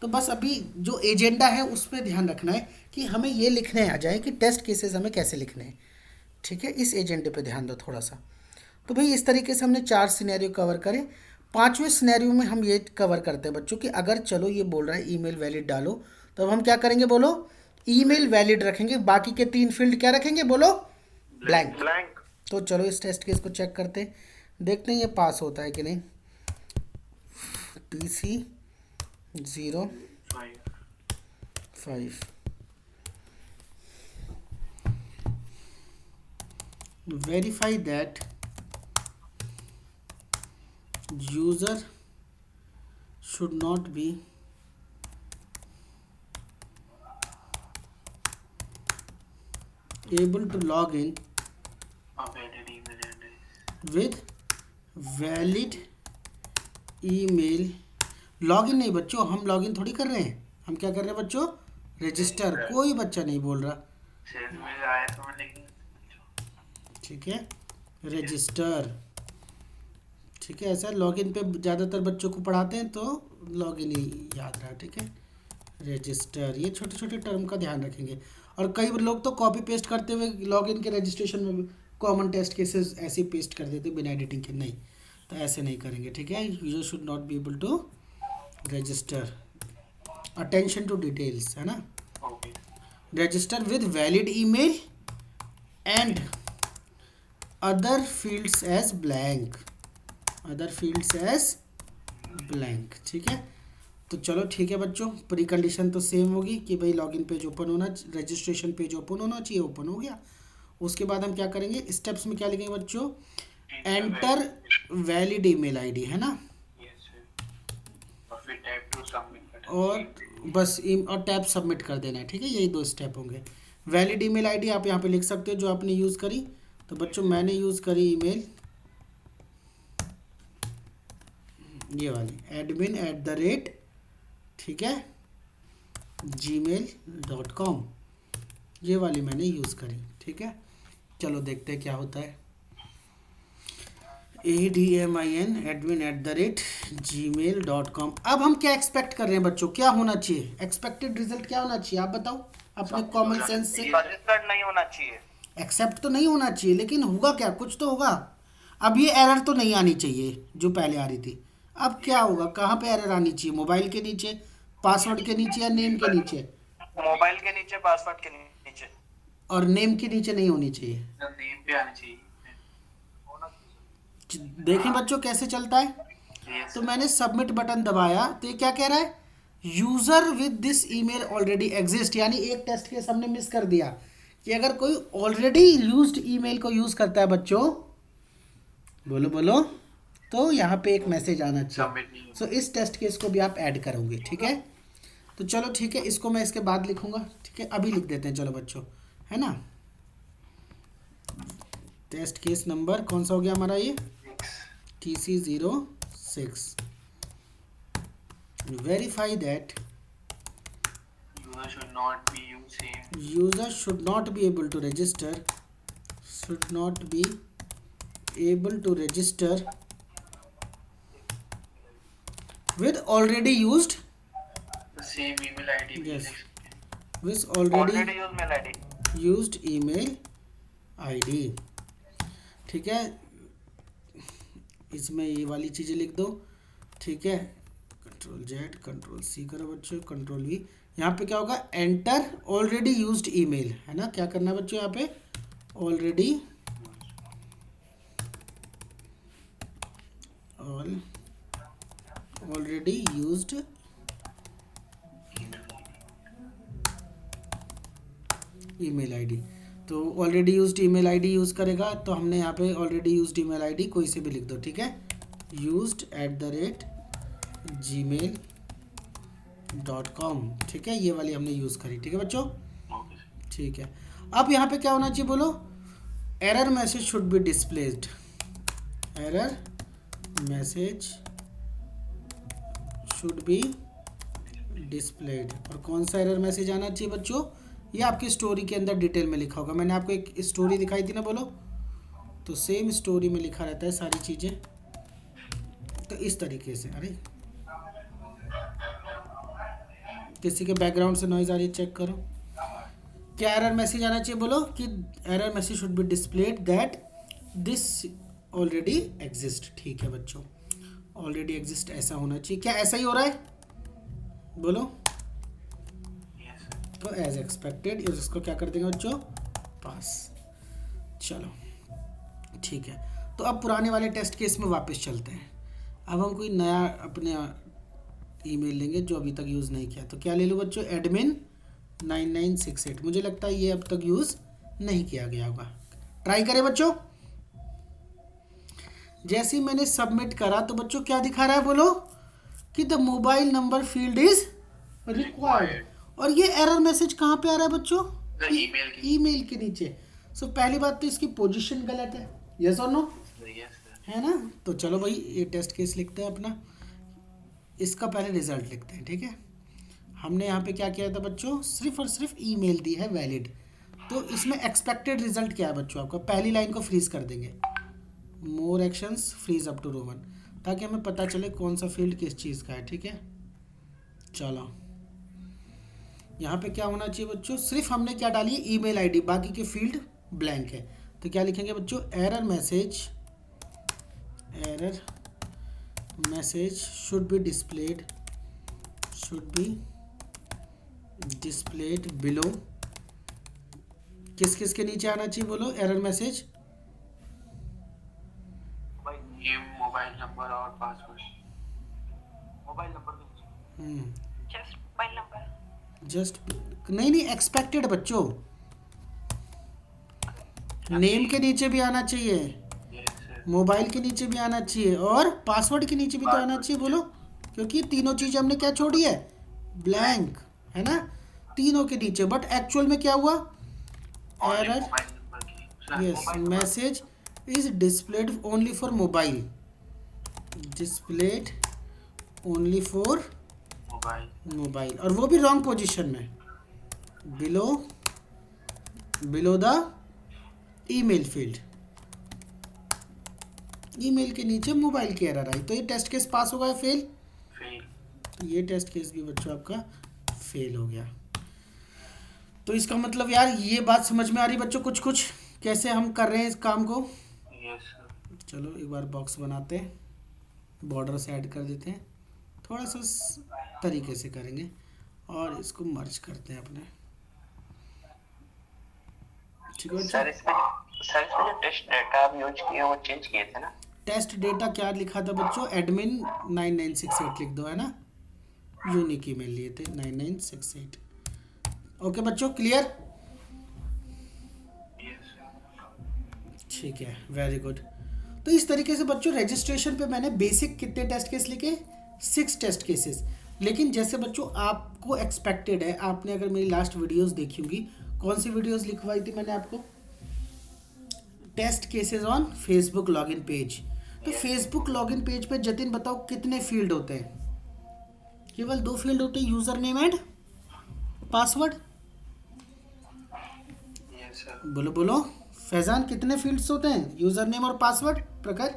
तो बस अभी जो एजेंडा है उस पर ध्यान रखना है कि हमें ये लिखने आ जाए कि टेस्ट केसेस हमें कैसे लिखने हैं। ठीक है, इस एजेंडे पे ध्यान दो थोड़ा सा। तो भाई इस तरीके से हमने 4 सिनेरियो कवर करे। 5वें सिनेरियो में हम ये कवर करते हैं बच्चों कि अगर चलो ये बोल रहा है ईमेल वैलिड डालो, तो अब हम क्या करेंगे, बोलो ईमेल वैलिड रखेंगे, बाकी के 3 फील्ड क्या रखेंगे, बोलो ब्लैंक। तो चलो इस टेस्ट केस को चेक करते हैं, देखते हैं ये पास होता है कि नहीं। TC 05 verify that user should not be able to log in with valid email। Login नहीं बच्चों, हम लॉगिन थोड़ी कर रहे हैं, हम क्या कर रहे हैं बच्चों, रजिस्टर। कोई बच्चा नहीं बोल रहा, ठीक है, रजिस्टर। ठीक है, ऐसा लॉगिन पे ज़्यादातर बच्चों को पढ़ाते हैं तो लॉगिन ही याद रहा। ठीक है, रजिस्टर, ये छोटे छोटे टर्म का ध्यान रखेंगे। और कई लोग तो कॉपी पेस्ट करते हुए लॉगिन के रजिस्ट्रेशन में कॉमन टेस्ट केसेस ऐसे ही पेस्ट कर देते बिना एडिटिंग के। नहीं, तो ऐसे नहीं करेंगे। ठीक है, user should not be able to register, attention to details, है ना। Register with valid email and other fields as blank, ठीक है। तो चलो ठीक है बच्चों, प्री कंडीशन तो सेम होगी कि भाई लॉगिन पेज ओपन होना, रजिस्ट्रेशन पेज ओपन होना चाहिए, ओपन हो गया। उसके बाद हम क्या करेंगे, स्टेप्स में क्या लिखेंगे बच्चों, एंटर वैलिड ईमेल आईडी, है ना। सबमिट और बस और टैब सबमिट कर देना है, ठीक है। यही 2 स्टेप होंगे। वैलिड ईमेल आईडी आप यहाँ पे लिख सकते हो जो आपने यूज़ करी। तो बच्चों मैंने यूज़ करी ईमेल ये वाली admin@, ठीक है, gmail.com, ये वाली मैंने यूज़ करी, ठीक है। चलो देखते हैं क्या होता है। admin@gmail.com। अब हम क्या एक्सपेक्ट कर रहे हैं बच्चों, क्या होना चाहिए, एक्सपेक्टेड रिजल्ट क्या होना चाहिए, आप बताओ अपने कॉमन सेंस से। रजिस्टर्ड नहीं होना चाहिए। एक्सेप्ट तो नहीं होना चाहिए, लेकिन होगा क्या, कुछ तो होगा। अब ये एरर तो नहीं आनी चाहिए जो पहले आ रही थी। अब क्या होगा, कहाँ पे एरर आनी चाहिए, मोबाइल के नीचे, पासवर्ड के नीचे या नेम के नीचे? मोबाइल के नीचे, पासवर्ड के नीचे। और नेम के नीचे नहीं होनी चाहिए। नेम पे आना चाहिए। देखें बच्चों कैसे चलता है। Yes, तो मैंने सबमिट बटन दबाया तो ये क्या कह रहा है, user with this email already exist. यानी एक टेस्ट केस हमने मिस कर दिया कि अगर कोई ऑलरेडी यूज्ड ईमेल को यूज करता है बच्चों, बोलो बोलो, तो यहाँ पे एक मैसेज आना चाहिए। सबमिट नहीं सो इस टेस्ट केस को भी आप ऐड करोगे, ठीक है। तो चलो ठीक है, इसको मैं इसके बाद लिखूंगा, ठीक है। अभी लिख देते हैं चलो बच्चों, है ना। टेस्ट केस नंबर कौन सा हो गया हमारा, ये TC06। Verify that user should not be using user should not be able to register with already used the same email ID. Yes. Please explain. with already already use mail ID. used email ID, ठीक है। इसमें ये वाली चीज़ें लिख दो, ठीक है। Ctrl+Z Ctrl+C करो बच्चों, Ctrl+V। यहाँ पे क्या होगा, एंटर ऑलरेडी यूज्ड ईमेल, है ना। क्या करना है बच्चों, यहाँ पे ऑलरेडी यूज्ड ईमेल आईडी। तो already used email ID use करेगा, तो हमने यहाँ पे ऑलरेडी यूज्ड ईमेल आईडी कोई से भी लिख दो, ठीक है। used@gmail.com, ठीक है। ये वाली हमने यूज़ करी, ठीक है बच्चों, Okay, sir. ठीक है। अब यहाँ पे क्या होना चाहिए बोलो, error message should B displaced, error message should be displayed. और कौन सा एरर मैसेज आना चाहिए बच्चों, ये आपकी स्टोरी के अंदर डिटेल में लिखा होगा। मैंने आपको एक स्टोरी दिखाई थी ना, बोलो, तो सेम स्टोरी में लिखा रहता है सारी चीज़ें। तो इस तरीके से, अरे किसी के बैकग्राउंड से नॉइज आ रही है, चेक करो। क्या एरर मैसेज आना चाहिए बोलो, कि error message should be displayed that this already exist, ठीक है बच्चों, ऑलरेडी एग्जिस्ट ऐसा होना चाहिए। क्या ऐसा ही हो रहा है, बोलो। Yes, sir. तो एज एक्सपेक्टेड इसको क्या कर देंगे बच्चों, पास। चलो ठीक है। तो अब पुराने वाले टेस्ट केस में वापस चलते हैं। अब हम कोई नया अपने ईमेल लेंगे जो अभी तक यूज़ नहीं किया। तो क्या ले लो बच्चों, admin9968। मुझे लगता है ये अब तक यूज़ नहीं किया गया होगा। ट्राई करें बच्चों। जैसे ही मैंने सबमिट करा तो बच्चों क्या दिखा रहा है बोलो, कि the mobile number field is required. और ये एरर मैसेज कहाँ पे आ रहा है बच्चों, The email की- ईमेल के नीचे। सो पहली बात तो इसकी पोजीशन गलत है, यस और नो, Yes, sir. है ना। तो चलो भाई ये टेस्ट केस लिखते हैं अपना, इसका पहले रिजल्ट लिखते हैं, ठीक है। हमने यहाँ पे क्या किया था बच्चों, सिर्फ और सिर्फ ईमेल दी है वैलिड। तो इसमें एक्सपेक्टेड रिजल्ट क्या है बच्चों आपका, पहली लाइन को फ्रीज कर देंगे, more actions freeze up to roman, ताकि हमें पता चले कौन सा फील्ड किस चीज़ का है, ठीक है। चलो यहाँ पे क्या होना चाहिए बच्चों, सिर्फ हमने क्या डाली है, ईमेल आईडी, बाकी के फील्ड ब्लैंक है। तो क्या लिखेंगे बच्चों, error message should be displayed below. किस किस के नीचे आना चाहिए बोलो error message, Name, mobile number और पासवर्ड। Mobile number just mobile number. Just नहीं एक्सपेक्टेड बच्चों, नेम के नीचे भी आना चाहिए, Yes, sir. मोबाइल के नीचे भी आना चाहिए, और पासवर्ड के नीचे भी तो आना चाहिए। बोलो क्योंकि तीनों चीज़ हमने क्या छोड़ी है, ब्लैंक, है ना, तीनों के नीचे। बट एक्चुअल में क्या हुआ, एरर, मोबाइल नंबर की sir, yes, mobile message is displayed only for mobile, displayed only for mobile, और वो भी रॉन्ग पोजीशन में, below the email field, email के नीचे मोबाइल की एरर आई। तो ये टेस्ट केस पास होगा या फेल? फेल। ये टेस्ट केस भी बच्चों आपका फेल हो गया। तो इसका मतलब यार ये बात समझ में आ रही बच्चों कुछ कुछ कैसे हम कर रहे हैं इस काम को? Yes sir. चलो एक बार बॉक्स बनाते हैं, बॉर्डर से ऐड कर देते हैं, थोड़ा सा तरीके से करेंगे और इसको मर्ज करते हैं अपने, ठीक है बच्चों? सर इसमें जो टेस्ट डेटा आप यूज किए वो चेंज किए थे ना? टेस्ट डेटा क्या लिखा था बच्चों? एडमिन 9968 लिख दो, है ना, यूनिक ईमेल लिए थे 9968। ओके बच्चों, क्लियर? Yes sir. ठीक है, वेरी गुड। तो इस तरीके से बच्चों रजिस्ट्रेशन पे मैंने बेसिक कितने टेस्ट केस लिखे? 6 टेस्ट केसेस। लेकिन जैसे बच्चों आपको एक्सपेक्टेड है, आपने अगर मेरी लास्ट वीडियोस देखी होंगी, कौन सी वीडियोस लिखवाई थी मैंने आपको? Test cases on Facebook login page. तो फेसबुक लॉगिन पेज पे जतिन बताओ कितने फील्ड होते हैं? केवल 2 फील्ड होते हैं, user name and password. Yes sir. बोलो बोलो फैजान, कितने फील्ड्स होते हैं? यूजर नेम और पासवर्ड। प्रखर,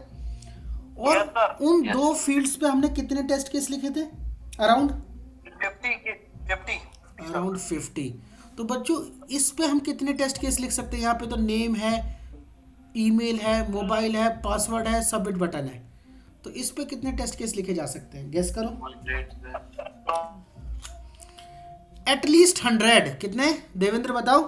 और Yes, sir. उन Yes. 2 फील्ड्स पे हमने कितने टेस्ट केस लिखे थे? अराउंड 50। तो बच्चों इस पे हम कितने टेस्ट केस लिख सकते हैं? यहाँ पे तो नेम है, ईमेल है, मोबाइल है, पासवर्ड है, सबमिट बटन है। तो इस पे कितने टेस्ट केस लिखे जा सकते हैं? गेस करो। 100 सर। एटलीस्ट 100। कितने देवेंद्र बताओ?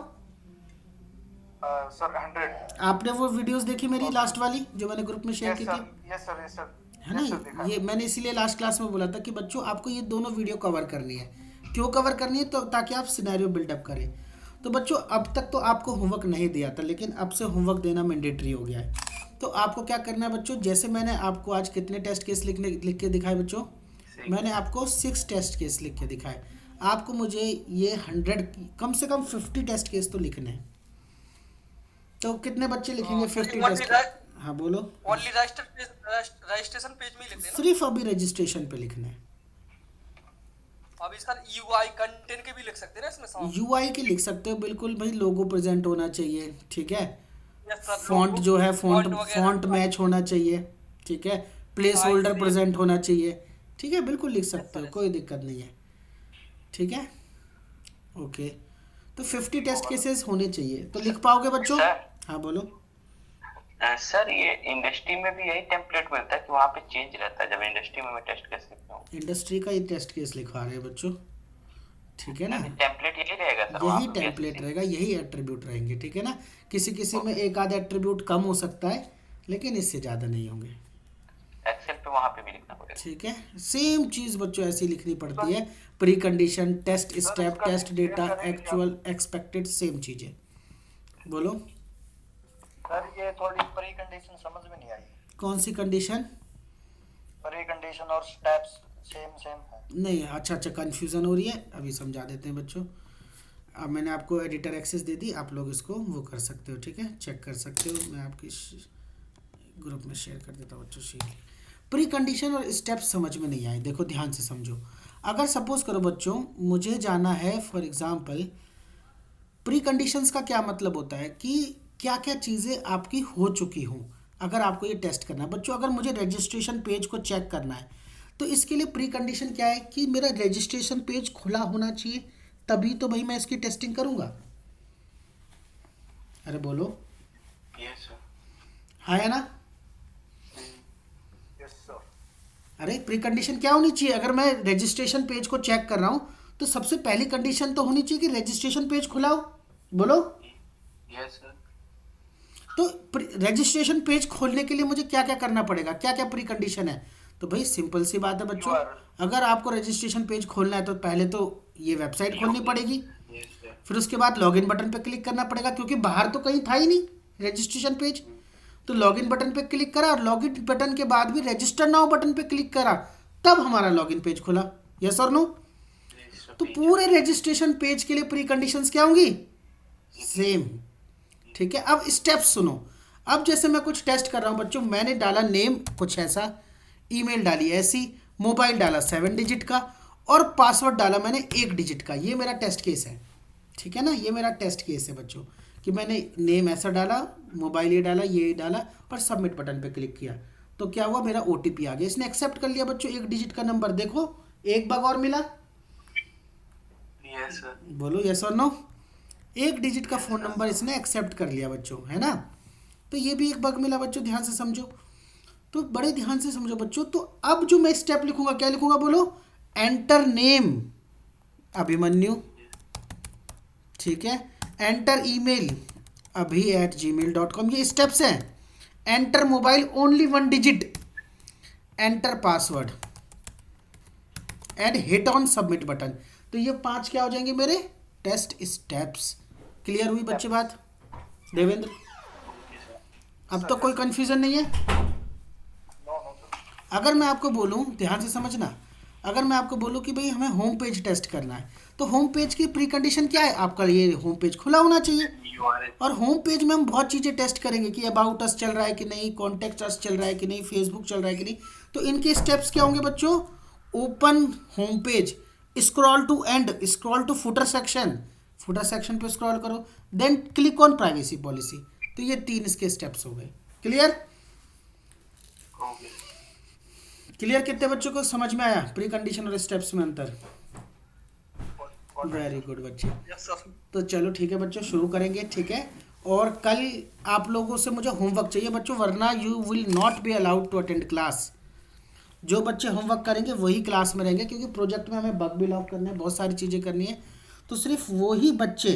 सर 100। आपने वो वीडियोस देखी मेरी लास्ट वाली जो मैंने ग्रुप में शेयर की थी, यस सर है ना? ये मैंने इसीलिए लास्ट क्लास में बोला था कि बच्चों आपको ये दोनों वीडियो कवर करनी है। क्यों कवर करनी है? तो ताकि आप सिनेरियो बिल्डअप करें। तो बच्चों अब तक तो आपको होमवर्क नहीं दिया था, लेकिन अब से होमवर्क देना मैंडेटरी हो गया है। तो आपको क्या करना है बच्चों, जैसे मैंने आपको आज कितने टेस्ट केस लिख के दिखाए बच्चों? मैंने आपको 6 टेस्ट केस लिख के दिखाए। आपको मुझे ये 100 कम से कम 50 टेस्ट केस तो लिखने हैं। तो कितने बच्चे लिखेंगे 50 टेस्ट? हाँ बोलो। ओनली रजिस्ट्रेशन पेज में ही लिख देना। सिर्फ अभी रजिस्ट्रेशन पे लिखना है। अभी सर यूआई कंटेंट के भी लिख सकते हैं ना इसमें? यूआई के लिख सकते हो बिल्कुल भाई, लोगो प्रेजेंट होना चाहिए, ठीक है, यस सर। फॉन्ट जो है फॉन्ट मैच होना चाहिए, ठीक है, प्लेस होल्डर प्रेजेंट होना चाहिए, ठीक है, बिल्कुल लिख सकते हो, कोई दिक्कत नहीं है, ठीक है, ओके। तो 50 टेस्ट केसेस होने चाहिए, तो लिख पाओगे बच्चों? हाँ बोलो। सर ये इंडस्ट्री में भी यही टेम्पलेट मिलता है कि वहाँ पे चेंज रहता है जब इंडस्ट्री में मैं टेस्ट केस लिखता हूँ? इंडस्ट्री का ही टेस्ट केस लिखवा रहे हैं बच्चों, ठीक है ना? टेम्पलेट यही रहेगा सर? यही टेम्पलेट रहेगा, यही एट्रीब्यूट रहेंगे, ठीक है ना? किसी में एक आध एट्रीब्यूट कम हो सकता है, लेकिन इससे ज़्यादा नहीं होंगे। एक्सेल पे वहाँ पे भी लिखना पड़ेगा? ठीक है, सेम चीज़ बच्चों ऐसी लिखनी पड़ती है। Precondition, test step, test data, actual, expected, same चीज़ें। बोलो सर ये थोड़ी प्री कंडीशन समझ में नहीं आई। कौन सी कंडीशन? प्री कंडीशन और स्टेप्स सेम है। नहीं, अच्छा कंफ्यूजन हो रही है, अभी समझा देते हैं बच्चों। अब मैंने आपको एडिटर एक्सेस दे दी, आप लोग इसको वो कर सकते हो, ठीक है, चेक कर सकते हो। मैं आपकी ग्रुप में शेयर कर देता हूँ बच्चों शीट। प्री कंडीशन और स्टेप्स समझ में नहीं आए, देखो ध्यान से समझो। अगर सपोज करो बच्चों मुझे जाना है, फॉर एग्जांपल प्री कंडीशंस का क्या मतलब होता है कि क्या क्या चीज़ें आपकी हो चुकी हों, अगर आपको ये टेस्ट करना है बच्चों। अगर मुझे रजिस्ट्रेशन पेज को चेक करना है तो इसके लिए प्री कंडीशन क्या है कि मेरा रजिस्ट्रेशन पेज खुला होना चाहिए, तभी तो भाई मैं इसकी टेस्टिंग करूँगा। अरे बोलो। Yes sir. हाँ है ना? Yes sir. अरे प्री कंडीशन क्या होनी चाहिए? अगर मैं रजिस्ट्रेशन पेज को चेक कर रहा हूँ तो सबसे पहली कंडीशन तो होनी चाहिए कि रजिस्ट्रेशन पेज खुला हो। बोलो। Yes sir. तो रजिस्ट्रेशन पेज खोलने के लिए मुझे क्या क्या करना पड़ेगा, क्या क्या प्री कंडीशन है? तो भाई सिंपल सी बात है बच्चों, अगर आपको रजिस्ट्रेशन पेज खोलना है तो पहले तो ये वेबसाइट खोलनी पड़ेगी, यस सर। फिर उसके बाद लॉगिन बटन पे क्लिक करना पड़ेगा, क्योंकि बाहर तो कहीं था ही नहीं रजिस्ट्रेशन पेज। तो लॉगिन बटन पे क्लिक करा और लॉगिन बटन के बाद भी रजिस्टर नाउ बटन पे क्लिक करा तब हमारा लॉगिन पेज खुला। यस और नो? तो पूरे रजिस्ट्रेशन पेज के लिए प्री कंडीशंस क्या होंगी? सेम। ठीक है, अब स्टेप्स सुनो। अब जैसे मैं कुछ टेस्ट कर रहा हूँ बच्चों, मैंने डाला नेम कुछ ऐसा, ईमेल डाली ऐसी, मोबाइल डाला 7 डिजिट का और पासवर्ड डाला मैंने 1 डिजिट का। ये मेरा टेस्ट केस है। ठीक है ना, ये मेरा टेस्ट केस है बच्चों कि मैंने नेम ऐसा डाला, मोबाइल ये डाला और सबमिट बटन पे क्लिक किया। तो क्या हुआ, मेरा OTP आ गया, इसने एक्सेप्ट कर लिया बच्चों 1 डिजिट का नंबर। देखो एक बग और मिला, यस सर। बोलो यस और नो? 1 डिजिट का फ़ोन नंबर इसने एक्सेप्ट कर लिया बच्चों, है ना। तो ये भी एक बग मिला बच्चों, ध्यान से समझो। तो बड़े ध्यान से समझो बच्चों। तो अब जो मैं स्टेप लिखूंगा, क्या लिखूंगा बोलो? एंटर नेम अभिमन्यु, ठीक है, एंटर ईमेल abhi@gmail.com, ये स्टेप्स हैं। Enter mobile only 1 digit, enter password and hit on submit button. तो ये 5 क्या हो जाएंगे मेरे टेस्ट स्टेप्स। क्लियर हुई बच्चे बात? देवेंद्र, अब तो कोई कंफ्यूजन नहीं है? अगर मैं आपको बोलूं, ध्यान से समझना, अगर मैं आपको बोलूं कि भाई हमें होम पेज टेस्ट करना है, तो होम पेज की प्री कंडीशन क्या है? आपका ये होम पेज खुला होना चाहिए। और होम पेज में हम बहुत चीज़ें टेस्ट करेंगे कि अबाउट अस चल रहा है कि नहीं, कॉन्टेक्ट अस चल रहा है कि नहीं, फेसबुक चल रहा है कि नहीं। तो इनके स्टेप्स क्या होंगे बच्चों? Open home page, scroll to end, scroll to footer section, footer section पे स्क्रॉल करो, then click on privacy policy. तो ये 3 इसके स्टेप्स हो गए। क्लियर? क्लियर? कितने बच्चों को समझ में आया प्री कंडीशन और स्टेप्स में अंतर? वेरी गुड बच्चे। तो चलो ठीक है बच्चों, शुरू करेंगे। ठीक है, और कल आप लोगों से मुझे होमवर्क चाहिए बच्चों, वरना you will not be allowed to attend class. जो बच्चे होमवर्क करेंगे वही क्लास में रहेंगे, क्योंकि प्रोजेक्ट में हमें बग भी लॉक करना है, बहुत सारी चीज़ें करनी है। तो सिर्फ वही बच्चे,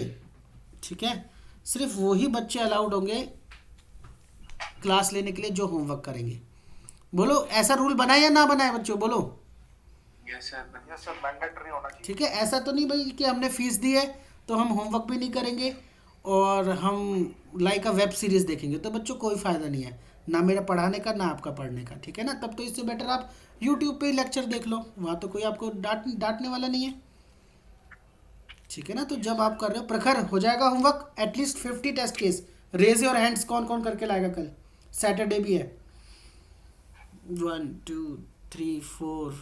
ठीक है, सिर्फ वही बच्चे अलाउड होंगे क्लास लेने के लिए जो होमवर्क करेंगे। बोलो ऐसा रूल बनाए या ना बनाए बच्चों, बोलो। Yes sir. मैंडेटरी होना चाहिए। ठीक है, ऐसा तो नहीं भाई कि हमने फीस दी है तो हम होमवर्क भी नहीं करेंगे और हम लाइक अ वेब सीरीज़ देखेंगे। तो बच्चों कोई फ़ायदा नहीं है, ना मेरा पढ़ाने का ना आपका पढ़ने का। ठीक है ना, तब तो इससे बेटर आप यूट्यूब पे ही लेक्चर देख लो, वहाँ तो कोई आपको डांटने वाला नहीं है। ठीक है ना, तो जब आप कर रहे हो, प्रखर हो जाएगा homework at least 50 test case. Raise your hands, कौन कौन करके लाएगा कल? सैटरडे भी है। 1 2 3 4